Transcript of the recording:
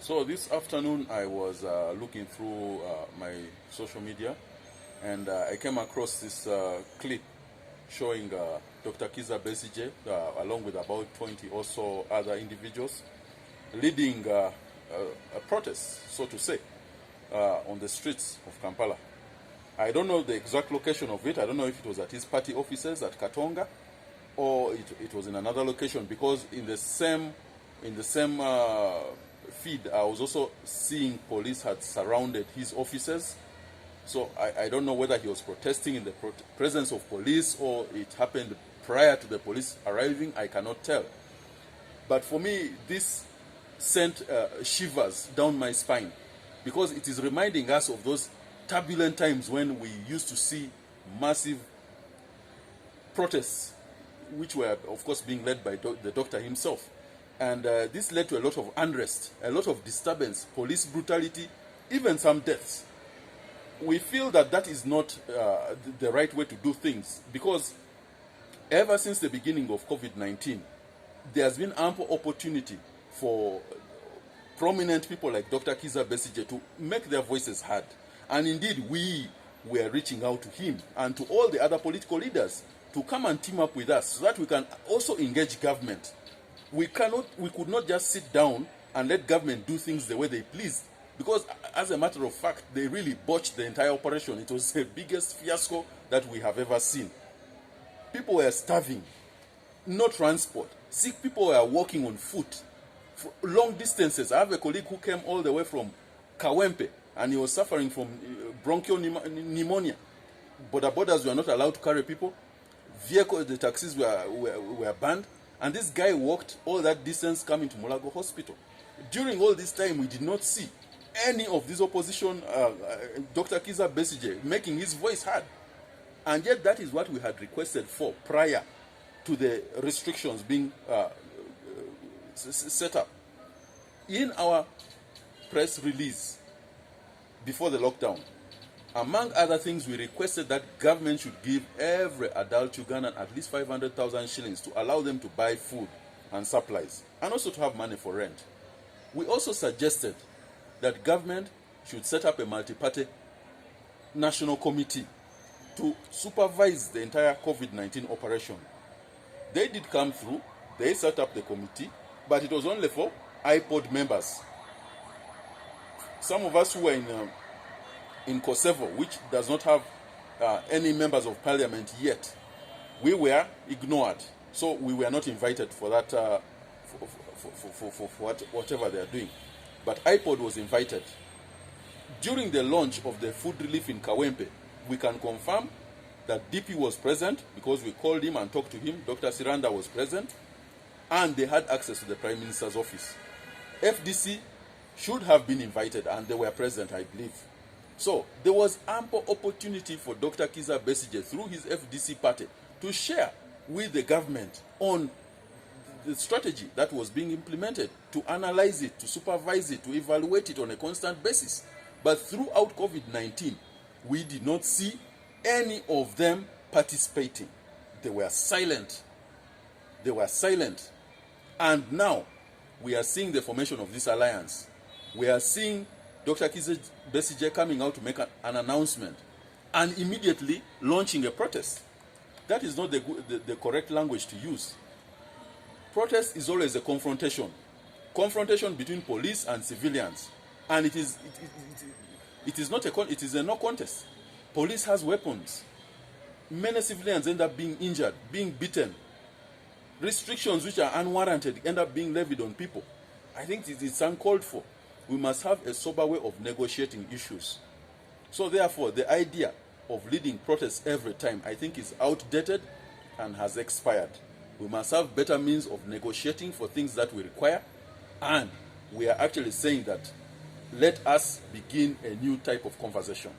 So this afternoon I was looking through my social media, and I came across this clip showing Dr. Kiiza Besigye along with about 20 or so other individuals leading a protest, so to say, on the streets of Kampala. I don't know the exact location of it. I don't know if it was at his party offices at Katonga or it was in another location, because in the same feed I was also seeing police had surrounded his offices. So I don't know whether he was protesting in the presence of police or it happened prior to the police arriving. I cannot tell. But for me, this sent shivers down my spine, because it is reminding us of those turbulent times when we used to see massive protests, which were, of course, being led by the doctor himself. And this led to a lot of unrest, a lot of disturbance, police brutality, even some deaths. We feel that that is not the right way to do things, because ever since the beginning of COVID-19, there has been ample opportunity for prominent people like Dr. Kiiza Besigye to make their voices heard. And indeed, we were reaching out to him and to all the other political leaders to come and team up with us so that we can also engage government. We could not just sit down and let government do things the way they please, because as a matter of fact, they really botched the entire operation. It was the biggest fiasco that we have ever seen. People were starving, no transport. Sick people were walking on foot for long distances. I have a colleague who came all the way from Kawempe, and he was suffering from bronchial pneumonia. Borders were not allowed to carry people. Vehicles, the taxis were banned. And this guy walked all that distance coming to Mulago Hospital. During all this time, we did not see any of this opposition, Dr. Kiiza Besigye, making his voice heard. And yet that is what we had requested for prior to the restrictions being set up. In our press release before the lockdown, among other things, we requested that government should give every adult Ugandan at least 500,000 shillings to allow them to buy food and supplies, and also to have money for rent. We also suggested that government should set up a multi-party national committee to supervise the entire COVID-19 operation. They did come through, they set up the committee, but it was only for iPod members. Some of us who were in Kosovo, which does not have any members of parliament yet, we were ignored. So we were not invited for that, for whatever they are doing. But iPod was invited. During the launch of the food relief in Kawempe, we can confirm that DP was present, because we called him and talked to him. Dr. Siranda was present, and they had access to the Prime Minister's office. FDC should have been invited, and they were present, I believe. So there was ample opportunity for Dr. Kiiza Besigye through his FDC party to share with the government on the strategy that was being implemented, to analyze it, to supervise it, to evaluate it on a constant basis. But throughout COVID-19, we did not see any of them participating. They were silent. They were silent. And now we are seeing the formation of this alliance. We are seeing Dr. Kiiza Besigye coming out to make an announcement and immediately launching a protest. That is not the correct language to use. Protest is always a confrontation. Confrontation between police and civilians. And it is a no contest. Police has weapons. Many civilians end up being injured, being beaten. Restrictions which are unwarranted end up being levied on people. I think it's uncalled for. We must have a sober way of negotiating issues. So therefore, the idea of leading protests every time, I think, is outdated and has expired. We must have better means of negotiating for things that we require. And we are actually saying that let us begin a new type of conversation.